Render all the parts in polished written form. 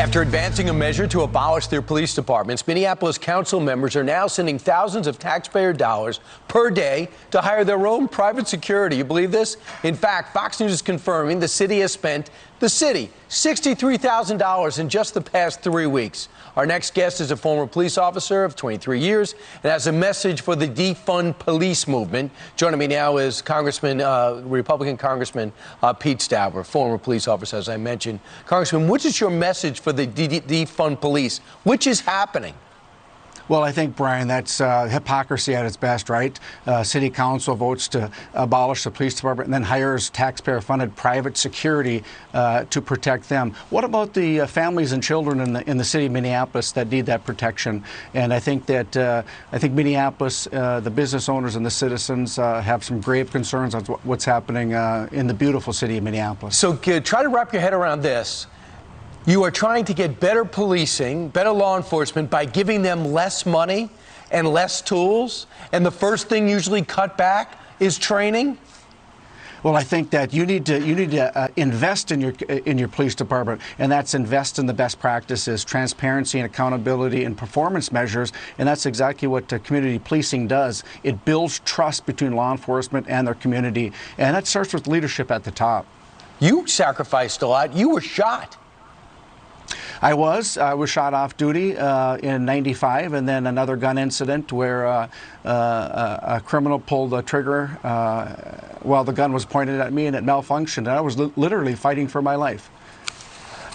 After advancing a measure to abolish their police departments, Minneapolis council members are now sending thousands of taxpayer dollars per day to hire their own private security. You believe this? In fact, Fox News is confirming the city has spent $63,000 in just the past 3 weeks. Our next guest is a former police officer of 23 years and has a message for the defund police movement. Joining me now is Republican Congressman Pete Stauber, former police officer, as I mentioned. Congressman, what is your message for the defund police? Which is happening? Well, I think, Brian, that's hypocrisy at its best, right? City council votes to abolish the police department and then hires taxpayer-funded private security to protect them. What about the families and children in the city of Minneapolis that need that protection? And I think that Minneapolis, the business owners and the citizens have some grave concerns on what's happening in the beautiful city of Minneapolis. So try to wrap your head around this. You are trying to get better policing, better law enforcement by giving them less money and less tools, and the first thing usually cut back is training? Well, I think that you need to invest in your police department, and that's invest in the best practices, transparency and accountability and performance measures, and that's exactly what community policing does. It builds trust between law enforcement and their community, and that starts with leadership at the top. You sacrificed a lot. You were shot. I was shot off duty in '95, and then another gun incident where a criminal pulled the trigger while the gun was pointed at me, and it malfunctioned. And I was literally fighting for my life.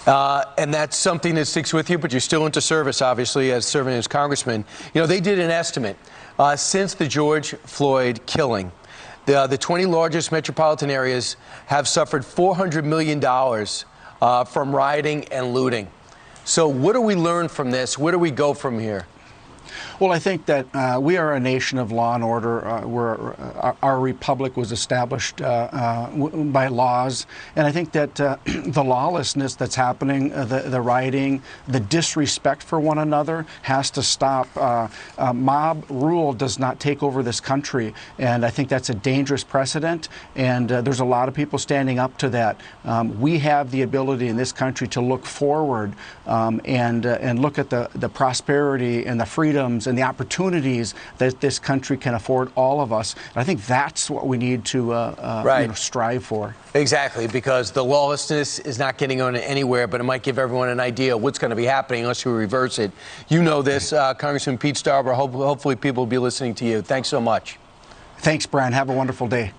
And that's something that sticks with you, but you're still into service, obviously, as serving as congressman. You know, they did an estimate since the George Floyd killing. The 20 largest metropolitan areas have suffered $400 million from rioting and looting. So what do we learn from this? Where do we go from here? Well, I think that we are a nation of law and order where our republic was established by laws. And I think that the lawlessness that's happening, the rioting, the disrespect for one another has to stop. Mob rule does not take over this country. And I think that's a dangerous precedent. And there's a lot of people standing up to that. We have the ability in this country to look forward and look at the prosperity and the freedoms and the opportunities that this country can afford all of us. And I think that's what we need to strive for. Exactly, because the lawlessness is not getting on anywhere, but it might give everyone an idea of what's going to be happening unless we reverse it. You know this, Congressman Pete Stauber. Hopefully people will be listening to you. Thanks so much. Thanks, Brian. Have a wonderful day.